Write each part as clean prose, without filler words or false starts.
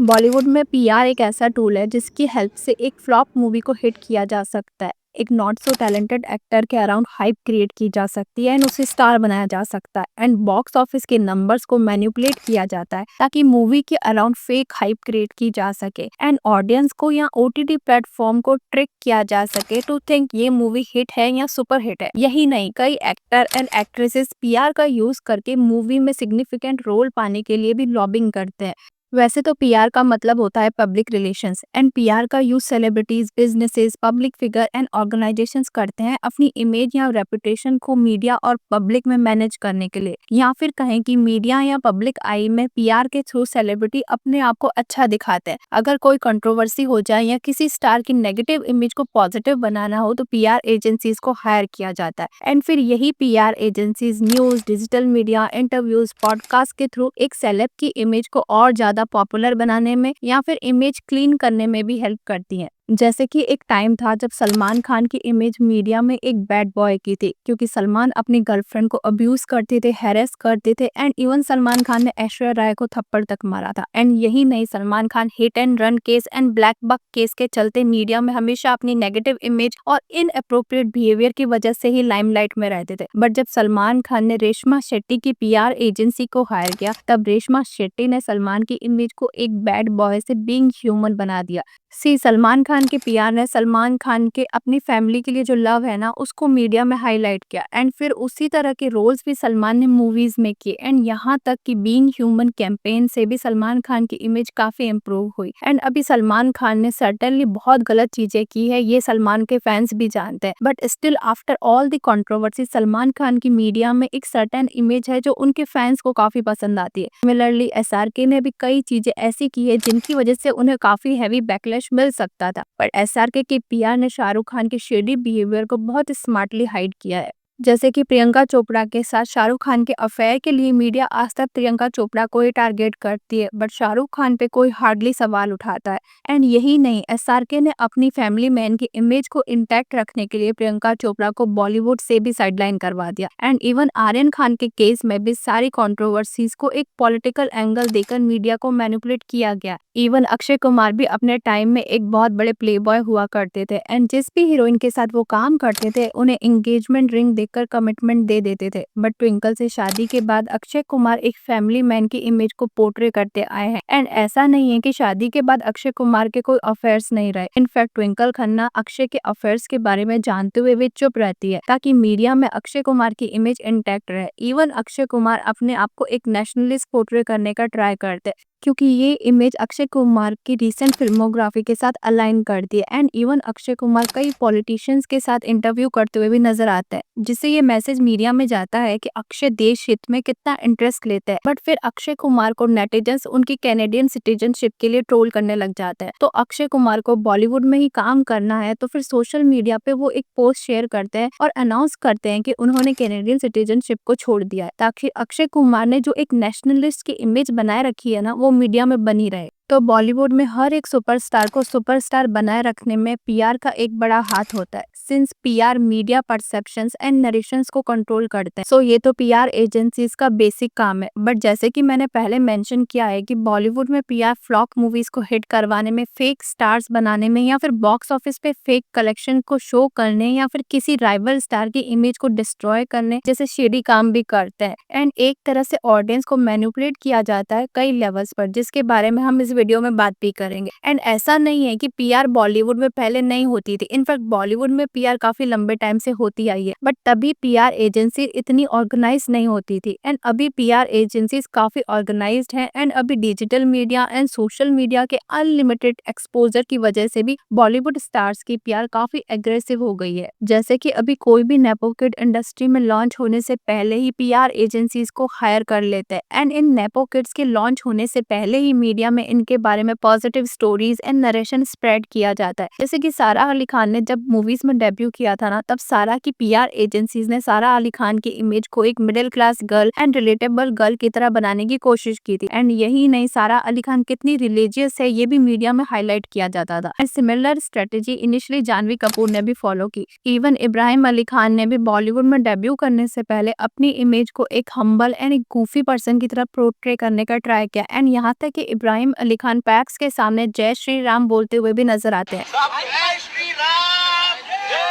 बॉलीवुड में पीआर एक ऐसा टूल है जिसकी हेल्प से एक फ्लॉप मूवी को हिट किया जा सकता है। एक नॉट सो टैलेंटेड एक्टर के अराउंड हाइप क्रिएट की जा सकती है एंड उसे स्टार बनाया जा सकता है एंड बॉक्स ऑफिस के नंबर्स को मैनिपुलेट किया जाता है ताकि मूवी के अराउंड फेक हाइप क्रिएट की जा सके एंड ऑडियंस को या ओटीटी प्लेटफॉर्म को ट्रिक किया जा सके टू थिंक ये मूवी हिट है या सुपर हिट है। यही नहीं, कई एक्टर एंड एक्ट्रेसेस पीआर का यूज करके मूवी में सिग्निफिकेंट रोल पाने के लिए भी लॉबिंग करते हैं। वैसे तो पीआर का मतलब होता है पब्लिक रिलेशंस एंड पीआर का use celebrities, businesses, public figure and organisations करते हैं अपनी इमेज या रेपुटेशन को मीडिया और पब्लिक में मैनेज करने के लिए, या फिर कहें कि मीडिया या पब्लिक आई में पीआर के थ्रू सेलिब्रिटी अपने आप को अच्छा दिखाते हैं। अगर कोई कंट्रोवर्सी हो जाए या किसी स्टार की नेगेटिव इमेज को पॉजिटिव बनाना हो तो पीआर एजेंसीज को हायर किया जाता है एंड फिर यही PR agencies news, digital media, interviews, podcast के थ्रू एक सेलेब की इमेज को और ज्यादा पॉपुलर बनाने में या फिर इमेज क्लीन करने में भी हेल्प करती हैं। जैसे कि एक टाइम था जब सलमान खान की इमेज मीडिया में एक बैड बॉय की थी क्योंकि सलमान अपनी गर्लफ्रेंड को अब्यूज करते थे, हैरेस करते थे एंड इवन सलमान खान ने ऐश्वर्या राय को थप्पड़ तक मारा था। एंड यही नहीं, Salman Khan hit and run case and black buck case के चलते मीडिया में हमेशा अपनी नेगेटिव इमेज और इनअप्रोप्रिएट बिहेवियर की वजह से ही लाइमलाइट में रहते थे। बट जब सलमान खान ने रेशमा शेट्टी की पीआर एजेंसी को हायर किया तब रेशमा शेट्टी ने सलमान की इमेज को एक बैड बॉय से बीइंग ह्यूमन बना दिया। सलमान खान के पीआर ने सलमान खान के अपनी फैमिली के लिए जो लव है ना उसको मीडिया में हाईलाइट किया एंड फिर उसी तरह के रोल्स भी सलमान ने मूवीज में किए एंड यहाँ तक कि बीइंग ह्यूमन कैंपेन से भी सलमान खान की इमेज काफी इम्प्रूव हुई। एंड अभी सलमान खान ने सर्टेनली बहुत गलत चीजें की है, ये सलमान के फैंस भी जानते हैं, but still after all the controversy Salman Khan की मीडिया में एक सर्टेन इमेज है जो उनके फैंस को काफी पसंद आती है। सिमिलरली एसआरके ने भी कई चीजें ऐसी की है जिनकी वजह से उन्हें काफी हैवी बैकलैश मिल सकता था, पर एसआरके के पीआर ने शाहरुख खान के शेडी बिहेवियर को बहुत स्मार्टली हाइड किया है। जैसे कि प्रियंका चोपड़ा के साथ शाहरुख खान के अफेयर के लिए मीडिया आज तक प्रियंका चोपड़ा को ही टारगेट करती है, बट शाहरुख खान पे कोई हार्डली सवाल उठाता है। एंड यही नहीं, एसआरके ने अपनी फैमिली मैन की इमेज को इंटैक्ट रखने के लिए प्रियंका चोपड़ा को बॉलीवुड से भी साइडलाइन करवा दिया एंड इवन आर्यन खान के केस में भी सारी कंट्रोवर्सीज को एक पॉलिटिकल एंगल देकर मीडिया को मैनिपुलेट किया गया। इवन अक्षय कुमार भी अपने टाइम में एक बहुत बड़े प्लेबॉय हुआ करते थे एंड जिस भी हीरोइन के साथ वो काम करते थे उन्हें एंगेजमेंट रिंग देकर कमिटमेंट दे देते थे। बट ट्विंकल से शादी के बाद अक्षय कुमार एक फैमिली मैन की इमेज को पोर्ट्रे करते आए हैं एंड ऐसा नहीं है कि शादी के बाद अक्षय कुमार के कोई अफेयर्स नहीं रहे। इनफैक्ट ट्विंकल खन्ना अक्षय के अफेयर्स के बारे में जानते हुए भी चुप रहती है ताकि मीडिया में अक्षय कुमार की इमेज इंटैक्ट रहे। इवन अक्षय कुमार अपने आप को एक नेशनलिस्ट पोर्ट्रे करने का ट्राई करते क्योंकि ये इमेज अक्षय कुमार की रिसेंट फिल्मोग्राफी के साथ अलाइन करती है एंड इवन अक्षय कुमार कई पॉलिटिशियंस के साथ इंटरव्यू करते हुए भी नजर आता है, जिससे ये मैसेज मीडिया में जाता है कि अक्षय देश हित में कितना इंटरेस्ट लेते हैं। बट फिर अक्षय कुमार को नेटिजन्स उनकी कैनेडियन सिटीजनशिप के लिए ट्रोल करने लग जाते हैं। तो अक्षय कुमार को बॉलीवुड में ही काम करना है तो फिर सोशल मीडिया पे वो एक पोस्ट शेयर करते हैं और अनाउंस करते हैं कि उन्होंने कैनेडियन सिटीजनशिप को छोड़ दिया है ताकि अक्षय कुमार ने जो एक नेशनलिस्ट की इमेज बनाए रखी है ना वो मीडिया में बनी रहे। तो बॉलीवुड में हर एक सुपरस्टार को सुपरस्टार बनाए रखने में पीआर का एक बड़ा हाथ होता है, since PR media perceptions and narrations को कंट्रोल करते हैं। सो ये तो पीआर एजेंसीज का बेसिक काम है। बट जैसे कि मैंने पहले मेंशन किया है कि बॉलीवुड में पीआर फ्लॉप मूवीज को हिट करवाने में, फेक स्टार्स बनाने में या फिर बॉक्स ऑफिस पे फेक कलेक्शन को शो करने या फिर किसी राइवल स्टार की इमेज को डिस्ट्रॉय करने जैसे शेडी काम भी करते हैं एंड एक तरह से ऑडियंस को मैनिपुलेट किया जाता है कई लेवल्स पर, जिसके बारे में हम इस वीडियो में बात भी करेंगे। एंड ऐसा नहीं है कि पीआर बॉलीवुड में पहले नहीं होती थी, इनफैक्ट बॉलीवुड में पीआर काफी लंबे टाइम से होती आई है, बट तभी पीआर एजेंसी इतनी ऑर्गेनाइज नहीं होती थी एंड अभी पीआर एजेंसीज काफी ऑर्गेनाइज्ड हैं एंड अभी digital media and social media के अनलिमिटेड एक्सपोजर की वजह से भी बॉलीवुड स्टार्स की पीआर काफी एग्रेसिव हो गई है। जैसे कि अभी कोई भी नेपो किड इंडस्ट्री में लॉन्च होने से पहले ही पीआर एजेंसीज को हायर कर लेते हैं एंड इन नेपो किड्स के लॉन्च होने से पहले ही मीडिया में इनके बारे में positive stories and narration spread किया जाता है। जैसे कि सारा अली खान ने जब मूवीज में डेब्यू किया था ना तब सारा की पीआर एजेंसीज ने सारा अली खान की इमेज को एक middle class girl and relatable girl की तरह बनाने की कोशिश की थी एंड यही नहीं, सारा अली खान कितनी रिलीजियस है ये भी मीडिया में हाईलाइट किया जाता था and similar strategy initially Janhvi Kapoor ने भी फॉलो की। इवन इब्राहिम अली खान ने भी बॉलीवुड में डेब्यू करने से पहले अपनी इमेज को एक हम्बल एंड एक गूफी पर्सन की तरह पोर्ट्रे करने का ट्राई किया एंड यहाँ तक कि इब्राहिम अली अली खान पैक्स के सामने जय श्री राम बोलते हुए भी नजर आते हैं। जय श्री राम, जय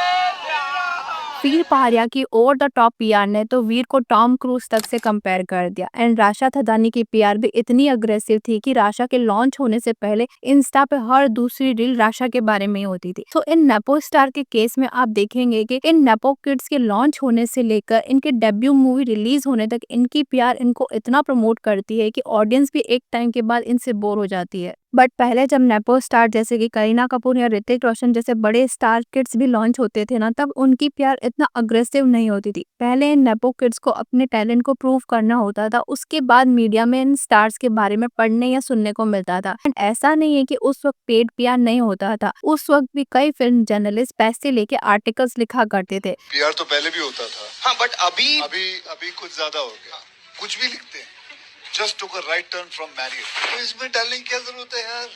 वीर पहाड़िया की ओवर द टॉप पीआर ने तो वीर को टॉम क्रूज तक से कंपेयर कर दिया। एंड राशा थदानी की पीआर भी इतनी अग्रेसिव थी कि राशा के लॉन्च होने से पहले इंस्टा पे हर दूसरी रील राशा के बारे में ही होती थी। तो इन नेपो स्टार के केस में आप देखेंगे कि इन नेपो किड्स के लॉन्च होने से लेकर इनके डेब्यू मूवी रिलीज होने तक इनकी पीआर इनको इतना प्रमोट करती है कि ऑडियंस भी एक टाइम के बाद इनसे बोर हो जाती है। बट पहले जब नेपो स्टार जैसे कि करीना कपूर या ऋतिक रोशन जैसे बड़े स्टार किड्स भी लॉन्च होते थे ना, तब उनकी प्यार इतना अग्रेसिव नहीं होती थी। पहले इन नेपो किड्स को अपने टैलेंट को प्रूव करना होता था, उसके बाद मीडिया में इन स्टार्स के बारे में पढ़ने या सुनने को मिलता था। एंड ऐसा नहीं है कि उस वक्त पेड पीआर नहीं होता था, उस वक्त भी कई फिल्म जर्नलिस्ट पैसे लेके आर्टिकल्स लिखा करते थे। पीआर तो पहले भी होता था। हाँ, बट अभी अभी कुछ ज्यादा हो गया। कुछ भी लिखते हैं, just took a right turn from married. तो इसमें डालने की क्या जरूरत है यार?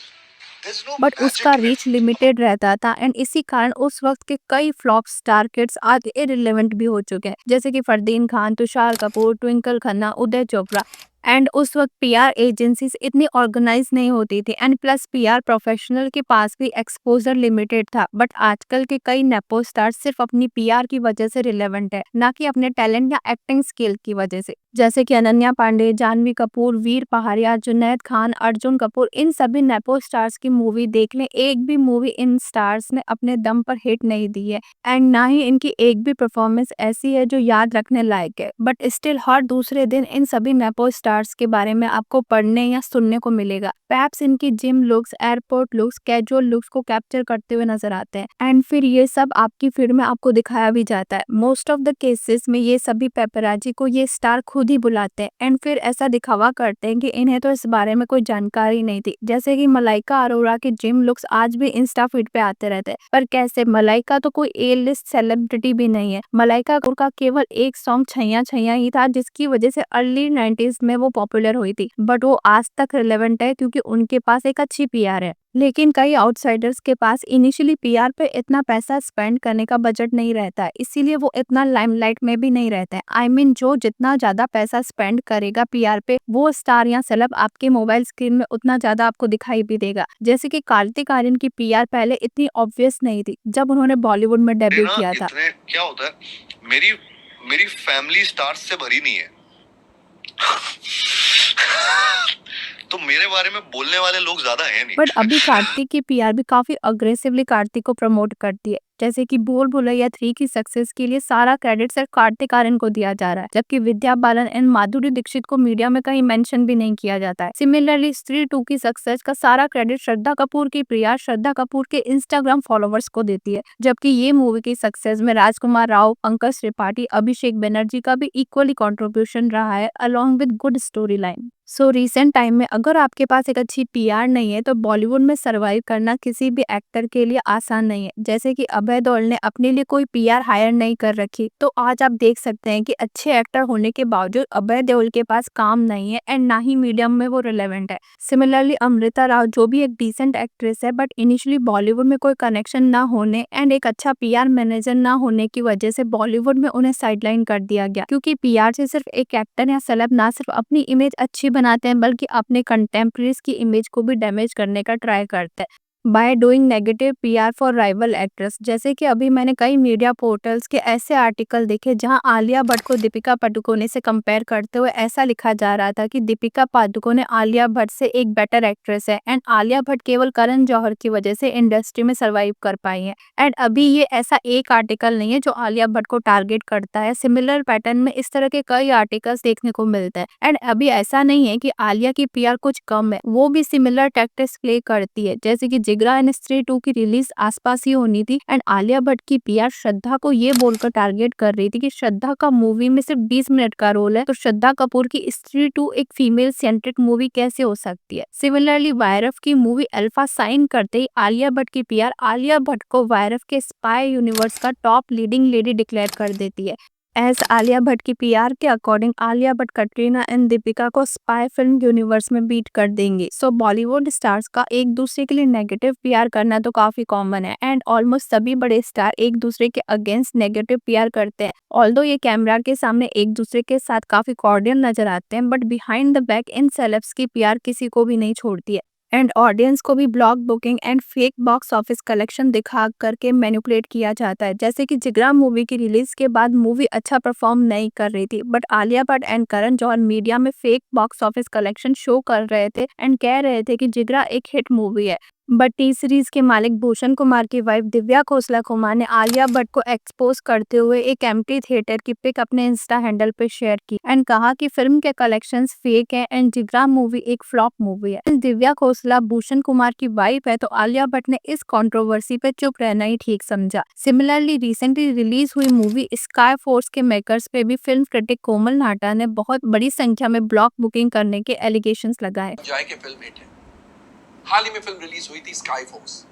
There's no बट magic उसका in it. रीच लिमिटेड रहता था एंड इसी कारण उस वक्त के कई फ्लॉप स्टार किड्स आज इररिलेवेंट भी हो चुके हैं, जैसे कि फरदीन खान, तुषार कपूर, ट्विंकल खन्ना, उदय चोपड़ा। एंड उस वक्त पीआर एजेंसीज इतनी ऑर्गेनाइज नहीं होती थी एंड प्लस पीआर प्रोफेशनल के पास भी एक्सपोजर लिमिटेड था। बट आजकल के कई नेपो स्टार्स सिर्फ अपनी पीआर की वजह से रिलेवेंट है, ना कि अपने टैलेंट या एक्टिंग स्किल की वजह से। जैसे कि अनन्या पांडे, जानवी कपूर, वीर पहाड़िया, जुनैद खान, अर्जुन कपूर, इन सभी नेपो स्टार्स की मूवी देख लें, एक भी मूवी इन स्टार्स ने अपने दम पर हिट नहीं दी है एंड ना ही इनकी एक भी परफॉर्मेंस ऐसी है जो याद रखने लायक है। बट स्टिल हर दूसरे दिन इन सभी नेपो स्टार्स के बारे में आपको पढ़ने या सुनने को मिलेगा। पैप्स इनकी gym looks, airport looks, casual looks को कैप्चर करते हुए नजर आते हैं एंड फिर ये सब आपकी फिल्म में आपको दिखाया भी जाता है। मोस्ट ऑफ द केसेस में ये सभी पेपराजी को ये स्टार खुद ही बुलाते हैं एंड फिर ऐसा दिखावा करते हैं कि इन्हें तो इस बारे में कोई जानकारी नहीं थी। जैसे कि मलाइका अरोड़ा के जिम लुक्स आज भी इंस्टा फीड पे आते रहते हैं, पर कैसे? मलाइका तो कोई ए लिस्ट सेलिब्रिटी भी नहीं है। मलाइका कपूर का केवल एक सॉन्ग छैया छैया ही था, जिसकी वजह से अर्ली 90s में वो पॉपुलर हुई थी, बट वो आज तक रिलेवेंट है क्योंकि उनके पास एक अच्छी पीआर है। लेकिन कई आउटसाइडर्स के पास इनिशियली पीआर पे इतना पैसा स्पेंड करने का बजट नहीं रहता है, इसीलिए वो इतना लाइमलाइट में भी नहीं रहता है। आई मीन जो जितना ज्यादा पैसा स्पेंड करेगा पीआर पे, वो स्टार या सेलेब आपके मोबाइल स्क्रीन में उतना ज्यादा आपको दिखाई भी देगा। जैसे कि कार्तिक आर्यन की पीआर पहले इतनी ऑब्वियस नहीं थी जब उन्होंने बॉलीवुड में डेब्यू किया था। क्या होता है, मेरी मेरी फैमिली स्टार्स से भरी नहीं है। तो मेरे बारे में बोलने वाले लोग ज्यादा हैं नहीं। बट अभी कार्तिक की पीआर भी काफी अग्रेसिवली कार्तिक को प्रमोट करती है, जैसे कि भूल भुलैया 3 की सक्सेस के लिए सारा क्रेडिट सिर्फ कार्तिक आर्यन को दिया जा रहा है, जबकि विद्या बालन एंड माधुरी दीक्षित को मीडिया में कहीं मेंशन भी नहीं किया जाता है। सिमिलरली स्त्री 2 की सक्सेस का सारा क्रेडिट श्रद्धा कपूर की पीआर श्रद्धा कपूर के इंस्टाग्राम फॉलोवर्स को देती है, जबकि ये मूवी की सक्सेस में राजकुमार राव, पंकज त्रिपाठी, अभिषेक बनर्जी का भी इक्वली कॉन्ट्रीब्यूशन रहा है along with good story line. So recent time में अगर आपके पास एक अच्छी पीआर नहीं है तो बॉलीवुड में सर्वाइव करना किसी भी एक्टर के लिए आसान नहीं है। जैसे कि अभय देओल ने अपने लिए कोई पीआर हायर नहीं कर रखी, तो आज आप देख सकते हैं कि अच्छे एक्टर होने के बावजूद अभय देओल के पास काम नहीं है एंड ना ही मीडियम में वो रिलेवेंट है। सिमिलरली अमृता राव जो भी एक डिसेंट एक्ट्रेस है, बट इनिशियली बॉलीवुड में कोई कनेक्शन ना होने एंड एक अच्छा पीआर मैनेजर ना होने की वजह से बॉलीवुड में उन्हें साइडलाइन कर दिया गया, क्योंकि पीआर से सिर्फ एक एक्टर या सेलेब ना सिर्फ अपनी इमेज अच्छी बनाते हैं बल्कि अपने कंटेम्परेरीज की इमेज को भी डैमेज करने का ट्राई करते हैं by doing negative PR for rival actress. जैसे कि अभी मैंने कई मीडिया पोर्टल्स के ऐसे आर्टिकल देखे जहां आलिया भट्ट को दीपिका पादुकोणे से कंपेयर करते हुए ऐसा लिखा जा रहा था कि दीपिका पादुकोणे आलिया भट्ट से एक बेटर एक्ट्रेस है एंड आलिया भट्ट केवल करण जौहर की वजह से इंडस्ट्री में सर्वाइव कर पाई है। एंड अभी ये ऐसा एक आर्टिकल नहीं है जो आलिया भट्ट को टारगेट करता है, सिमिलर पैटर्न में इस तरह के कई आर्टिकल्स देखने को मिलते हैं। एंड अभी ऐसा नहीं है कि आलिया की पीआर कुछ कम है, वो भी सिमिलर टैक्टिक्स प्ले करती है। जैसे कि जिगरा एंड स्त्री 2 की रिलीज आसपास ही होनी थी एंड आलिया भट्ट की पीआर श्रद्धा को ये बोलकर टारगेट कर रही थी कि श्रद्धा का मूवी में सिर्फ 20 मिनट का रोल है, तो श्रद्धा कपूर की स्त्री 2 एक फीमेल सेंट्रिक मूवी कैसे हो सकती है। सिमिलरली वायरफ की मूवी अल्फा साइन करते ही आलिया भट्ट की पीआर आलिया भट्ट को वायरफ के स्पाई यूनिवर्स का टॉप लीडिंग लेडी डिक्लेयर कर देती है। एज आलिया भट्ट की पीआर के अकॉर्डिंग आलिया भट्ट कटरीना एंड दीपिका को स्पाई फिल्म यूनिवर्स में बीट कर देंगे। सो बॉलीवुड स्टार्स का एक दूसरे के लिए नेगेटिव पीआर करना तो काफी कॉमन है एंड ऑलमोस्ट सभी बड़े स्टार एक दूसरे के अगेंस्ट नेगेटिव पीआर करते हैं। ऑल्दो ये कैमरा के सामने एक दूसरे के साथ काफी कॉर्डियल नजर आते हैं, but behind the back in celebs की पीआर किसी को भी नहीं छोड़ती है। एंड ऑडियंस को भी block booking and fake box office collection दिखा करके मैनिपुलेट किया जाता है। जैसे कि जिगरा मूवी की रिलीज के बाद मूवी अच्छा परफॉर्म नहीं कर रही थी, but Alia Bhatt and Karan Johar media में fake box office collection show कर रहे थे एंड कह रहे थे कि जिगरा एक हिट मूवी है। बट टी सीरीज के मालिक भूषण कुमार की वाइफ दिव्या खोसला कुमार ने आलिया भट्ट को एक्सपोज करते हुए एक एम्प्टी थिएटर की पिक अपने इंस्टा हैंडल पे शेयर की एंड कहा कि फिल्म के कलेक्शंस फेक हैं एंड जिगरा मूवी एक फ्लॉप मूवी है। दिव्या खोसला भूषण कुमार की वाइफ है, तो आलिया भट्ट ने इस कंट्रोवर्सी पे चुप रहना ही ठीक समझा। सिमिलरली रिसेंटली रिलीज हुई मूवी स्काई फोर्स के मेकर्स पे भी फिल्म क्रिटिक कोमल नाटा ने बहुत बड़ी संख्या में ब्लॉक बुकिंग करने के एलिगेशंस लगाए। जय के फिल्म हिट है। हाल ही में फिल्म रिलीज हुई थी स्काई फोर्स।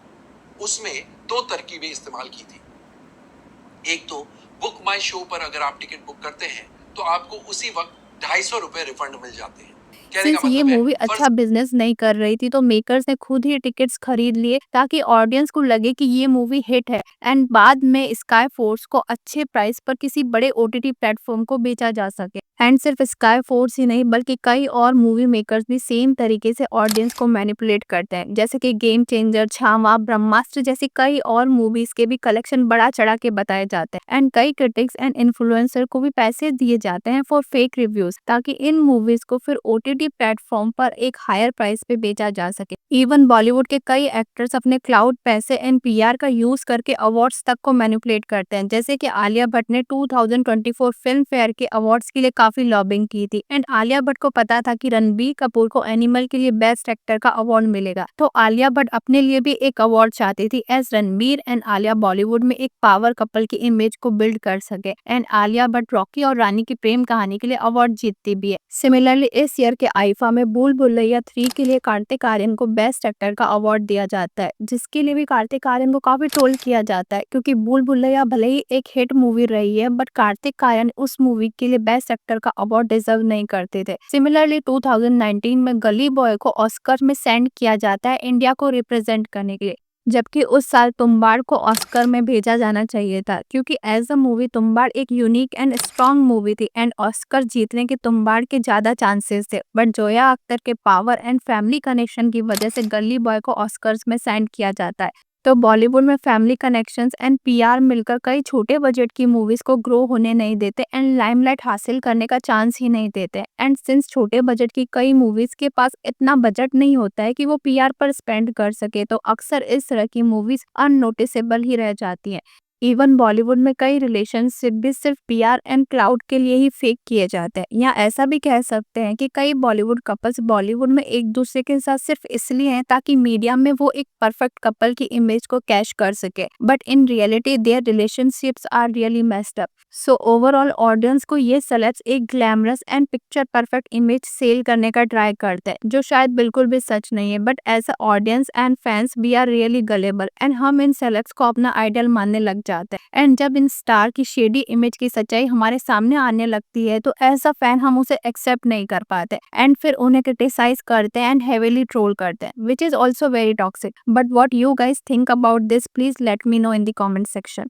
उसमें दो तरकीबें इस्तेमाल की थी। एक तो बुक माई शो पर अगर आप टिकट बुक करते हैं तो आपको उसी वक्त 250 रुपए रिफंड मिल जाते हैं। कहने सिंस का ये मतलब है मूवी अच्छा बिजनेस नहीं कर रही थी, तो मेकर्स ने खुद ही टिकट्स खरीद लिए ताकि ऑडियंस को लगे कि ये मूवी हिट है एंड बाद में स्काई फोर्स को अच्छे प्राइस पर किसी बड़े ओटीटी प्लेटफॉर्म को बेचा जा सके। एंड सिर्फ स्काई फोर्स ही नहीं बल्कि कई और मूवी मेकर्स भी सेम तरीके से ऑडियंस को मैनिपुलेट करते हैं, जैसे कि गेम चेंजर, छावा, ब्रह्मास्त्र जैसी कई और मूवीज के भी कलेक्शन बढ़ा चढ़ा के बताए जाते हैं एंड कई क्रिटिक्स एंड इन्फ्लुएंसर को भी पैसे दिए जाते हैं फॉर फेक रिव्यूज ताकि इन मूवीज को फिर ओटीटी प्लेटफॉर्म पर एक हायर प्राइस पे बेचा जा सके। इवन बॉलीवुड के कई एक्टर्स अपने क्लाउड पैसे एंड पीआर का यूज करके अवार्ड्स तक को मैनिपुलेट करते हैं, जैसे कि आलिया भट्ट ने 2024 फिल्म फेयर के अवार्ड्स के लिए काफी लॉबिंग की थी एंड आलिया भट्ट को पता था कि रणबीर कपूर को एनिमल के लिए बेस्ट एक्टर का अवार्ड मिलेगा, तो आलिया भट्ट अपने लिए भी एक अवार्ड चाहती थी एज रणबीर एंड आलिया बॉलीवुड में एक पावर कपल की इमेज को बिल्ड कर सके। एंड आलिया भट्ट रॉकी और रानी की प्रेम कहानी के लिए अवार्ड जीतती भी है। सिमिलरली इस ईयर के आईफा में भूल भुलैया 3 के लिए कार्तिक आर्यन को बेस्ट एक्टर का अवार्ड दिया जाता है, जिसके लिए भी कार्तिक आर्यन को काफी ट्रोल किया जाता है क्योंकि भूल भुलैया भले ही एक हिट मूवी रही है, बट कार्तिक आर्यन उस मूवी के लिए बेस्ट एक्टर का अवार्ड डिजर्व नहीं करते थे। सिमिलरली 2019 में गली बॉय को ऑस्कर में सेंड किया जाता है इंडिया को रिप्रेजेंट करने के लिए, जबकि उस साल तुम्बाड़ को ऑस्कर में भेजा जाना चाहिए था क्योंकि एज अ मूवी तुम्बाड़ एक यूनिक एंड स्ट्रॉन्ग मूवी थी एंड ऑस्कर जीतने के तुम्बाड़ के ज्यादा चांसेस थे, बट जोया अख्तर के पावर एंड फैमिली कनेक्शन की वजह से गली बॉय को ऑस्कर्स में सेंड किया जाता है। तो बॉलीवुड में फैमिली कनेक्शंस एंड पीआर मिलकर कई छोटे बजट की मूवीज को ग्रो होने नहीं देते एंड लाइमलाइट हासिल करने का चांस ही नहीं देते। एंड सिंस छोटे बजट की कई मूवीज के पास इतना बजट नहीं होता है कि वो पीआर पर स्पेंड कर सके, तो अक्सर इस तरह की मूवीज अननोटिसेबल ही रह जाती हैं। इवन बॉलीवुड में कई रिलेशनशिप भी सिर्फ पीआर एंड क्लाउड के लिए ही फेक किए जाते हैं, या ऐसा भी कह सकते हैं कि कई बॉलीवुड कपल्स बॉलीवुड में एक दूसरे के साथ सिर्फ इसलिए हैं ताकि मीडिया में वो एक परफेक्ट कपल की इमेज को कैश कर सके, but in reality their relationships are really messed up. So overall audience को ये सेलेब्स एक glamorous and picture perfect image sell करने का ट्राई करते हैं, जो शायद बिल्कुल भी सच नहीं है, but as a audience and fans we are really gullible एंड हम इन सेलेब्स को अपना आइडल मानने लग जाते हैं। एंड जब इन स्टार की शेडी इमेज की सच्चाई हमारे सामने आने लगती है, तो एज अ फैन हम उसे एक्सेप्ट नहीं कर पाते एंड फिर उन्हें क्रिटिसाइज करते हैं एंड हेवीली ट्रोल करते हैं, which is also very toxic. But what you guys think about this, please let me know in the comment section.